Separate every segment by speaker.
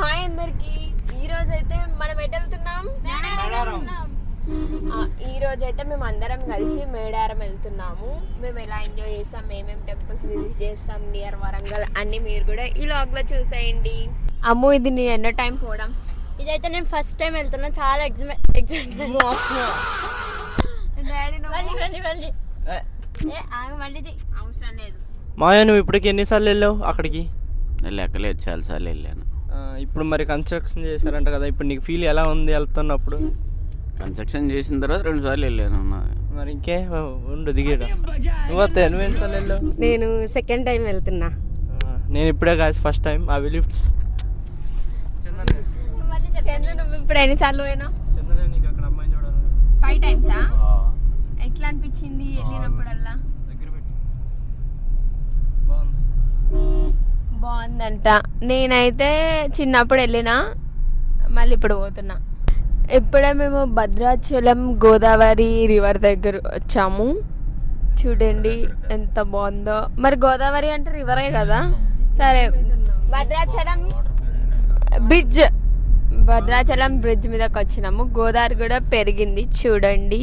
Speaker 1: Hi అందరికి. ఈ రోజు అయితే మనం ఎటు వెళ్తున్నాం? ఈ రోజు అయితే మేము అందరం కలిసి మేడారం వెళ్తున్నాము. మేము ఎలా ఎంజాయ్ చేస్తాం, మేమేం టెంపుల్స్ విజిట్ చేస్తాం నియర్ వరంగల్ అన్ని మీరు కూడా ఈ వ్లాగ్ లో చూసేయండి. అమ్ము, ఇది నీ ఎన్నో టైం పోవడం?
Speaker 2: ఇదైతే నేను ఫస్ట్ టైం వెళ్తున్నా, చాలా అవసరం లేదు.
Speaker 3: మాయా, నువ్వు ఇప్పటికి ఎన్నిసార్లు వెళ్ళావు అక్కడికి?
Speaker 4: లెక్కలేదు, చాలాసార్లు వెళ్ళాను.
Speaker 3: ఇప్పుడు మరి కన్స్ట్రక్షన్ చేశారంట కదా, ఇప్పుడు నీకు ఫీల్ ఎలా ఉంది వెళ్తున్నప్పుడు?
Speaker 4: కన్స్ట్రక్షన్ చేసిన తర్వాత 2 సార్లు వెళ్ళాను.
Speaker 3: మరి ఇంకే ఉండు దిగాడు. నువ్వు ఎన్నిసార్లు వెళ్ళావు?
Speaker 1: నేను సెకండ్ టైం వెళ్తున్నా.
Speaker 3: నేను ఇప్పుడే కాదు, ఫస్ట్ టైం. అవి లిఫ్ట్స్
Speaker 1: నువ్వు ఇప్పుడు ఎన్నిసార్లు పోయినావు?
Speaker 3: అక్కడ అమ్మాయిని చూడాలి.
Speaker 1: 5 టైమ్సా? ఎట్లా అనిపించింది వెళ్ళినప్పుడల్లా? బాగుందంట. నేనైతే చిన్నప్పుడు వెళ్ళినా, మళ్ళీ ఇప్పుడు పోతున్నా. ఇప్పుడే మేము భద్రాచలం గోదావరి రివర్ దగ్గర వచ్చాము. చూడండి ఎంత బాగుందో. మరి గోదావరి అంటే రివరే కదా. సరే, భద్రాచలం బ్రిడ్జ్ మీదకి వచ్చినాము. గోదావరి కూడా పెరిగింది చూడండి.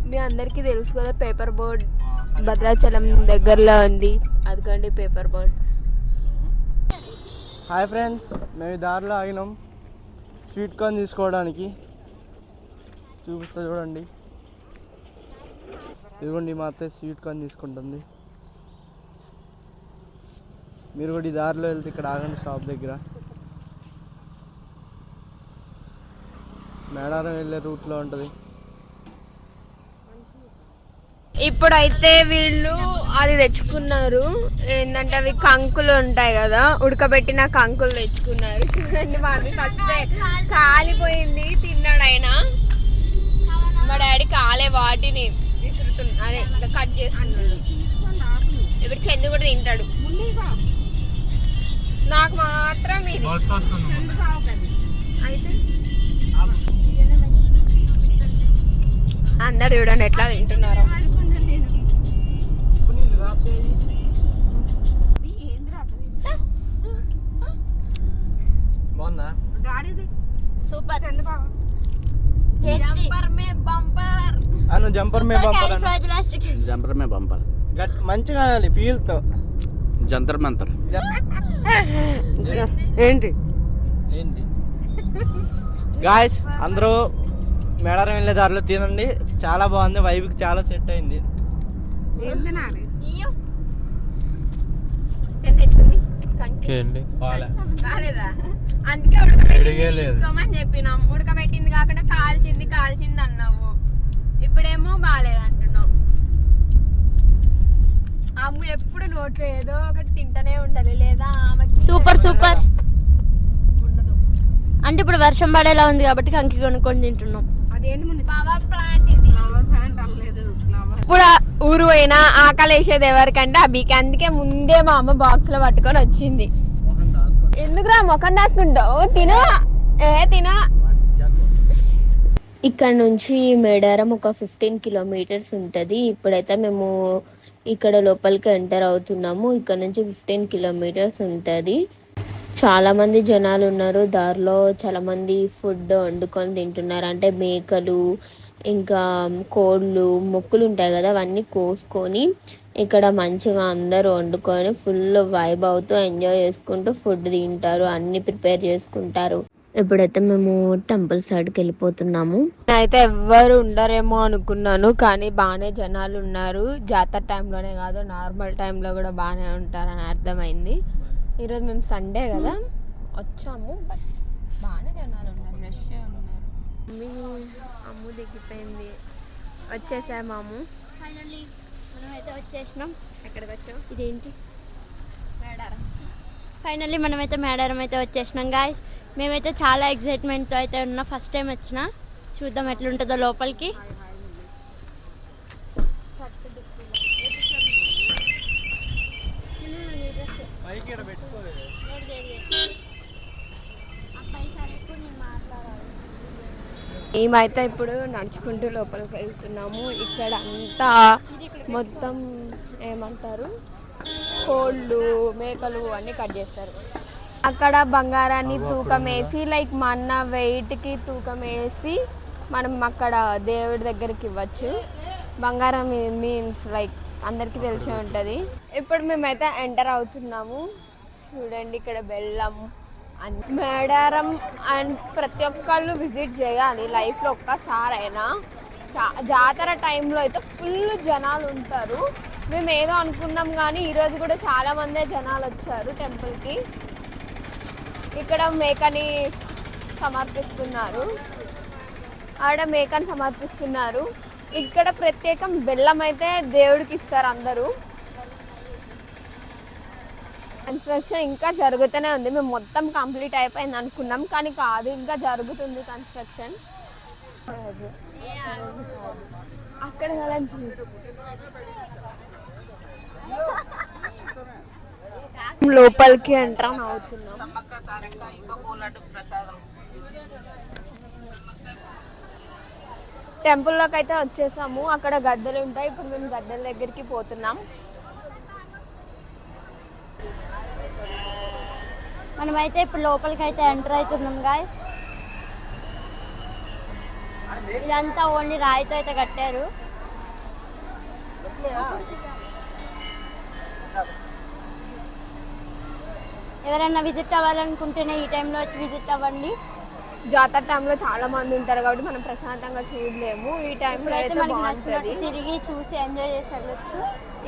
Speaker 1: మీ అందరికీ తెలుసు కదా, పేపర్ బోర్డ్ భద్రాచలం దగ్గరలో ఉంది. అదిగోండి పేపర్ బోర్డ్.
Speaker 3: హాయ్ ఫ్రెండ్స్, మేము దారిలో ఆగినాం స్వీట్ కార్న్ తీసుకోవడానికి. చూపిస్తా చూడండి. ఇదిగోండి, మా అత్తయ్య స్వీట్ కార్న్ తీసుకుంటుంది. మీరు కూడా ఈ దారిలో వెళ్తే ఇక్కడ ఆగండి, షాప్ దగ్గర. మేడారం వెళ్ళే రూట్లో ఉంటుంది.
Speaker 1: ఇప్పుడైతే వీళ్ళు అది తెచ్చుకున్నారు. ఏంటంటే అవి కంకులు ఉంటాయి కదా, ఉడకబెట్టిన కంకులు తెచ్చుకున్నారు. చూడండి, మా మమ్మీ ఫస్ట్ కాలిపోయింది. తిన్నాడు ఆయన. మా డాడీ కాలే వాటిని విసురుతున్నా, అదే కట్ చేస్తున్నాడు. ఇప్పుడు చెందు కూడా తింటాడు. నాకు మాత్రం ఇది అయితే అందరు చూడండి ఎట్లా తింటున్నారు.
Speaker 3: బాగుందా?
Speaker 2: సూపర్.
Speaker 3: జంపర్ మే బంపర్ మంచిగా ఫీల్ తో.
Speaker 4: జంతర్ మంతర్
Speaker 1: ఏంటి
Speaker 3: ఏంటి గాయస్, అందరూ మేడారం వెళ్ళే దారిలో తినండి. చాలా బాగుంది, వైబ్కి చాలా సెట్ అయింది.
Speaker 1: అందుకే ఉడకబెట్టుకోమని చెప్పినాం. ఉడకబెట్టింది కాకుండా కాల్చింది అన్నావు. ఇప్పుడేమో బాగాలేదు అంటున్నావు. అమ్ము ఎప్పుడు నోట్లో ఏదో ఒకటి తింటనే ఉండాలి, లేదా
Speaker 2: సూపర్ సూపర్
Speaker 1: ఉండదు.
Speaker 2: అంటే ఇప్పుడు వర్షం పడేలా ఉంది కాబట్టి కంకి కొనుక్కొని తింటున్నాం.
Speaker 1: అదేంటి ముందు ఫ్లవర్ ప్లాంట్ ఇది. ఫ్లవర్ ప్లాంట్ అనలేదు. ఇప్పుడు ఊరు పోయినా ఆకలి వేసేది ఎవరికంటే అభికి. అందుకే ముందే మా అమ్మ బాక్స్ లో పట్టుకొని వచ్చింది. ఎందుకురా ముఖం దాచుకుంటావు? తిను తిను. ఇక్కడ నుంచి మేడారం ఒక 15 కిలోమీటర్స్ ఉంటుంది. ఇప్పుడైతే మేము ఇక్కడ లోపలికి ఎంటర్ అవుతున్నాము. ఇక్కడ నుంచి 15 కిలోమీటర్స్ ఉంటుంది. చాలా మంది జనాలు ఉన్నారు. దారిలో చాలా మంది ఫుడ్ వండుకొని తింటున్నారు. అంటే మేకలు, ఇంకా కోళ్ళు, మొక్కులు ఉంటాయి కదా, అవన్నీ కోసుకొని ఇక్కడ మంచిగా అందరూ వండుకొని ఫుల్ వైబ్ అవుతూ ఎంజాయ్ చేసుకుంటూ ఫుడ్ తింటారు, అన్ని ప్రిపేర్ చేసుకుంటారు. ఇప్పుడైతే మేము టెంపుల్ సైడ్కి వెళ్ళిపోతున్నాము. అయితే ఎవ్వరు ఉండరేమో అనుకున్నాను, కానీ బాగానే జనాలు ఉన్నారు. జాతర టైంలోనే కాదు, నార్మల్ టైంలో కూడా బాగానే ఉంటారని అర్థమైంది. ఈరోజు మేము సండే కదా వచ్చాము, బట్ బాగానే జనాలు ఉన్నారు, రష్గా ఉన్నారు. అమ్ము దిగిపోయింది. వచ్చేసాము అమ్ము.
Speaker 2: ఫైనల్లీ మనమైతే వచ్చేసినాం.
Speaker 1: ఎక్కడికి వచ్చాం?
Speaker 2: ఇదేంటి? మేడారం. ఫైనల్లీ మనమైతే మేడారం అయితే వచ్చేసినాం గాయస్. మేమైతే చాలా ఎక్సైట్మెంట్తో అయితే ఉన్నా. ఫస్ట్ టైం వచ్చిన, చూద్దాం ఎట్లుంటుందో లోపలికి.
Speaker 1: మేమైతే ఇప్పుడు నడుచుకుంటూ లోపలికి వెళ్తున్నాము. ఇక్కడ అంతా మొత్తం ఏమంటారు, కోళ్ళు మేకలు అన్నీ కట్ చేస్తారు. అక్కడ బంగారాన్ని తూకం వేసి లైక్ మన వెయిట్కి తూకం వేసి మనం అక్కడ దేవుడి దగ్గరికి ఇవ్వచ్చు. బంగారం మీన్స్ లైక్ అందరికీ తెలిసే ఉంటుంది. ఇప్పుడు మేమైతే ఎంటర్ అవుతున్నాము. చూడండి ఇక్కడ బెల్లం మేడారం అండ్ ప్రతి ఒక్కళ్ళు విజిట్ చేయాలి లైఫ్లో ఒక్కసారైనా. జాతర టైంలో అయితే ఫుల్ జనాలు ఉంటారు. మేము ఏదో అనుకున్నాం కానీ ఈరోజు కూడా చాలామందే జనాలు వచ్చారు టెంపుల్కి. ఇక్కడ మేకని సమర్పిస్తున్నారు, ఆడ మేకని సమర్పిస్తున్నారు. ఇక్కడ ప్రత్యేకం బెల్లం అయితే దేవుడికి ఇస్తారు అందరూ. కన్స్ట్రక్షన్ ఇంకా జరుగుతూనే ఉంది. మేము మొత్తం కంప్లీట్ అయిపోయింది అనుకున్నాం కానీ కాదు, ఇంకా జరుగుతుంది కన్స్ట్రక్షన్. అక్కడ లోపలికి ఎంటర్ అవుతున్నాం. టెంపుల్లోకి అయితే వచ్చేసాము. అక్కడ గద్దెలు ఉంటాయి. ఇప్పుడు మేము గద్దెల దగ్గరికి పోతున్నాం.
Speaker 2: మనమైతే ఇప్పుడు లోపలికి అయితే ఎంటర్ అవుతున్నాం గాయస్. ఇదంతా ఓన్లీ రాయితో అయితే కట్టారు. ఎవరైనా విజిట్ అవ్వాలనుకుంటేనే ఈ టైంలో వచ్చి విజిట్ అవ్వండి.
Speaker 1: జాతర టైంలో చాలా మంది ఉంటారు కాబట్టి మనం ప్రశాంతంగా చూడలేము. ఈ టైంలో అయితే
Speaker 2: మనకి
Speaker 1: బాగుంటుంది.
Speaker 2: నచ్చినట్టు తిరిగి చూసి ఎంజాయ్ చేసి వెళ్ళొచ్చు.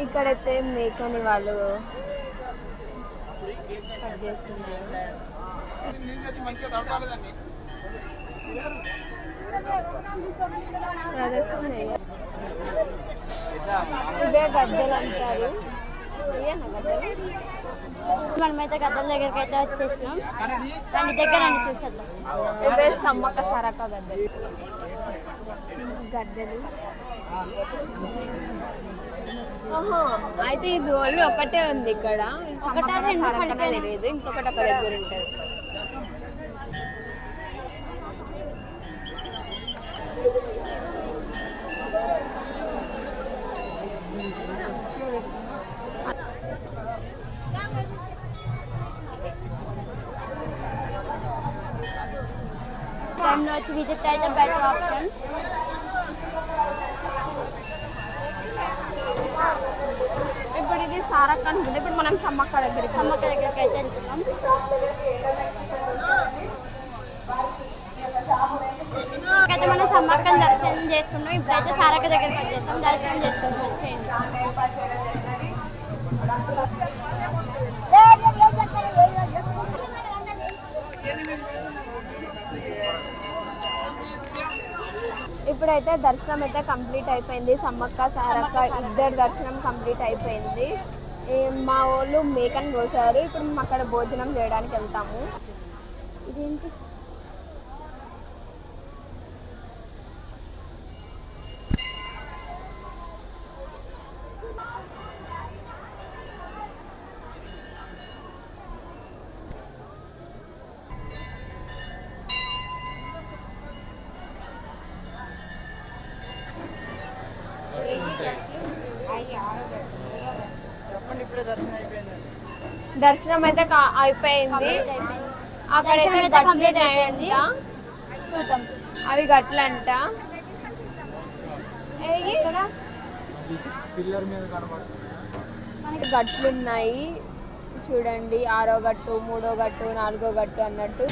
Speaker 1: ఇక్కడైతే మేకని వాళ్ళు కట్ చేస్తున్నారు. ఇవే గద్దెలు అంటారు.
Speaker 2: మనమైతే గద్దెల దగ్గరికి అయితే వచ్చేసినాం. దాని దగ్గర అని చూసేద్దాం.
Speaker 1: ఇవే సమ్మక్క సారక్క గద్దెలు. అయితే ఇది ఓన్లీ ఒకటే ఉంది ఇక్కడ. సమ్మక్క సారక్క తెలియదు, ఇంకొకటి ఒక దగ్గర ఉంటుంది.
Speaker 2: టైంలో వచ్చి విజిట్ అయితే బెటర్ ఆప్షన్.
Speaker 1: ఇప్పుడు ఇది సారక్క అనుకుంటే ఇప్పుడు మనం సమ్మక్క దగ్గరికి
Speaker 2: అయితే వెళ్తున్నాం. అయితే మనం సమ్మక్కని దర్శనం చేసుకున్నాం. ఇప్పుడైతే సారక్క దగ్గరికి వచ్చేస్తాం. దర్శనం చేసుకుంటాం. వచ్చేయండి.
Speaker 1: ఇప్పుడైతే దర్శనం అయితే కంప్లీట్ అయిపోయింది. సమ్మక్క సారక్క ఇద్దరు దర్శనం కంప్లీట్ అయిపోయింది. మా వాళ్ళు మేకని కోసారు. ఇప్పుడు మేము అక్కడ భోజనం చేయడానికి వెళ్తాము.
Speaker 2: ఇదేంటి
Speaker 1: దర్శనం అయితే అయిపోయింది. అక్కడైతే కంప్లీట్ అయ్యంట. అవి గట్లంట. గట్లున్నాయి చూడండి. 6వ గట్టు, 3వ గట్టు, 4వ గట్టు అన్నట్టు.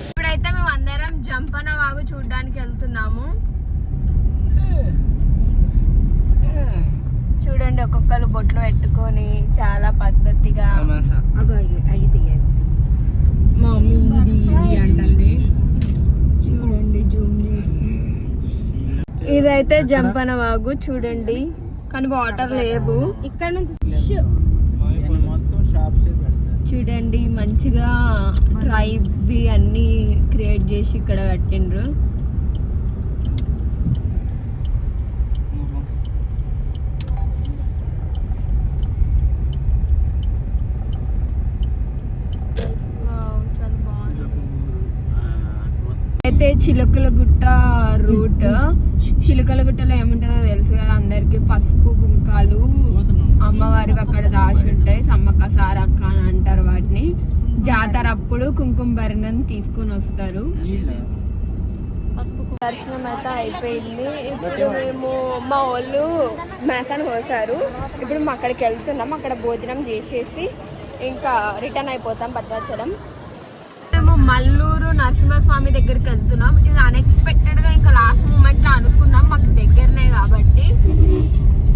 Speaker 1: ఇప్పుడైతే మేము అందరం జంపన వాగు చూడడానికి వెళ్తున్నాము. చూడండి ఒక్కొక్కరు బొట్లు పెట్టుకొని చాలా పద్ధతిగా. చూడండి జూమ్ చేసి. ఇదైతే జంపన వాగు చూడండి, కానీ వాటర్ లేవు. ఇక్కడ నుంచి చూడండి మంచిగా ట్రైబ్ అన్ని క్రియేట్ చేసి ఇక్కడ కట్టిండ్రు. ఇదైతే చిలకల గుట్ట రూట్. చిలకల గుట్టలో ఏముంటుందో తెలుసు కదా అందరికి, పసుపు కుంకాలు అమ్మవారికి అక్కడ దాచి ఉంటాయి. సమ్మక్క సారక్క అని అంటారు వాటిని. జాతర అప్పుడు కుంకుమ భరణం తీసుకొని వస్తారు. దర్శనం అయితే అయిపోయింది. ఇప్పుడు మేము మా వాళ్ళు మేకను కోసారు. ఇప్పుడు మేము అక్కడికి వెళ్తున్నాం. అక్కడ భోజనం చేసేసి ఇంకా రిటర్న్ అయిపోతాం భద్రాచలం. మేము మల్లూరు నరసింహస్వామి దగ్గరికి వెళ్తున్నాం. ఇది అన్ఎక్స్పెక్టెడ్ గా ఇంకా లాస్ట్ మూమెంట్ లో అనుకున్నాం, మాకు దగ్గరనే కాబట్టి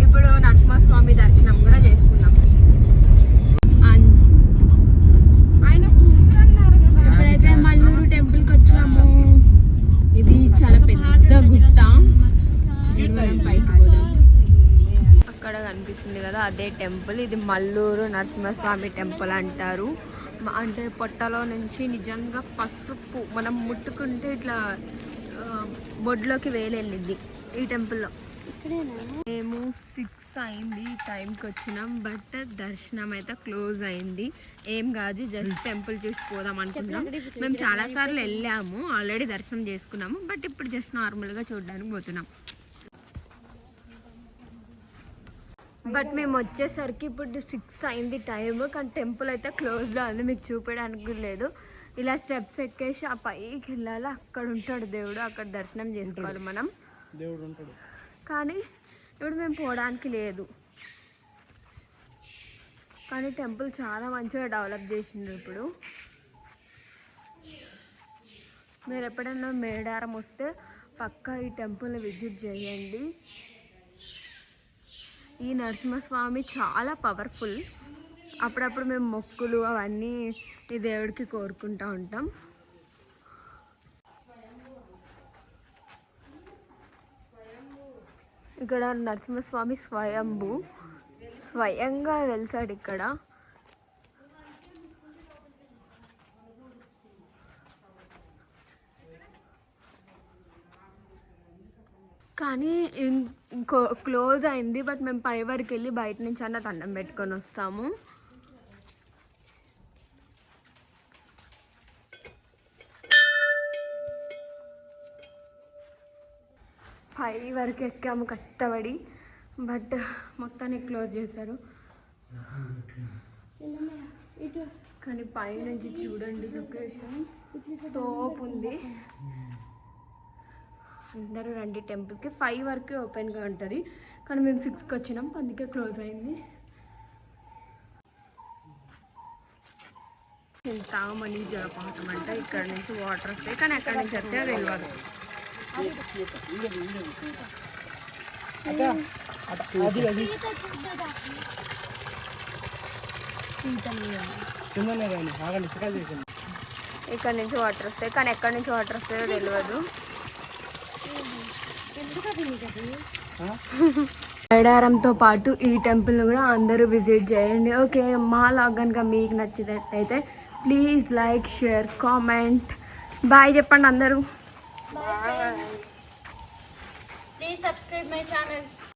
Speaker 1: ఇప్పుడు నరసింహస్వామి దర్శనం కూడా చేసుకున్నాం. ఇప్పుడైతే మల్లూరు టెంపుల్ కి వచ్చాము. ఇది చాలా పెద్ద గుట్ట. మనం పైకి పోదాం. అక్కడ కనిపిస్తుంది కదా అదే టెంపుల్. ఇది మల్లూరు నరసింహస్వామి టెంపుల్ అంటారు. అంటే పొట్టలో నుంచి నిజంగా పసుపు మనం ముట్టుకుంటే ఇట్లా బొడ్లోకి వేలెళ్ళింది ఈ టెంపుల్లో. మేము 6 అయింది ఈ టైంకి వచ్చినాం. బట్ దర్శనం అయితే క్లోజ్ అయింది. ఏం కాదు, జస్ట్ టెంపుల్ చూసి పోదాం అనుకున్నాం. మేము చాలా సార్లు వెళ్ళాము, ఆల్రెడీ దర్శనం చేసుకున్నాము. బట్ ఇప్పుడు జస్ట్ నార్మల్గా చూడడానికి పోతున్నాం. బట్ మేము వచ్చేసరికి ఇప్పుడు 6 అయింది టైం, కానీ టెంపుల్ అయితే క్లోజ్లో ఉంది. మీకు చూపించడానికి లేదు. ఇలా స్టెప్స్ ఎక్కేసి ఆ పైకి వెళ్ళాలి. అక్కడ ఉంటాడు దేవుడు, అక్కడ దర్శనం చేసుకోవాలి మనం. దేవుడు ఉంటాడు కానీ ఇప్పుడు మేము పోవడానికి లేదు. కానీ టెంపుల్ చాలా మంచిగా డెవలప్ చేసిండ్రు. ఇప్పుడు మీరు ఎప్పుడైనా మేడారం వస్తే పక్కా ఈ టెంపుల్ని విజిట్ చేయండి. ఈ నరసింహస్వామి చాలా పవర్ఫుల్. అప్పుడప్పుడు మేము మొక్కులు అవన్నీ ఈ దేవుడికి కోరుకుంటూ ఉంటాం. ఇక్కడ నరసింహస్వామి స్వయంగా వెలిసాడు ఇక్కడ. కానీ క్లోజ్ అయింది. బట్ మేము పై వరకు వెళ్ళి బయట నుంచి అన్న దండం పెట్టుకొని వస్తాము. పై వరకు ఎక్కాము కష్టపడి, బట్ మొత్తాన్ని క్లోజ్ చేశారు. కానీ పై నుంచి చూడండి లొకేషన్ తోపు ఉంది. అందరూ రండి టెంపుల్కి. 5 వరకే ఓపెన్గా ఉంటుంది, కానీ మేము 6కి వచ్చినాం, అందుకే క్లోజ్ అయింది. చింతామణి జలపాతం అంటే ఇక్కడ నుంచి వాటర్ వస్తాయి, కానీ ఎక్కడి నుంచి వస్తే తెలియదు. ఇక్కడ నుంచి వాటర్ వస్తాయి, కానీ ఎక్కడి నుంచి వాటర్ వస్తాయో తెలియదు. మేడారంతో పాటు ఈ టెంపుల్ కూడా అందరూ విజిట్ చేయండి. ఓకే, మా లాగ్ కనుక మీకు నచ్చినట్లయితే please like, share, comment. Bye చెప్పండి అందరూ.
Speaker 2: Please subscribe my channel.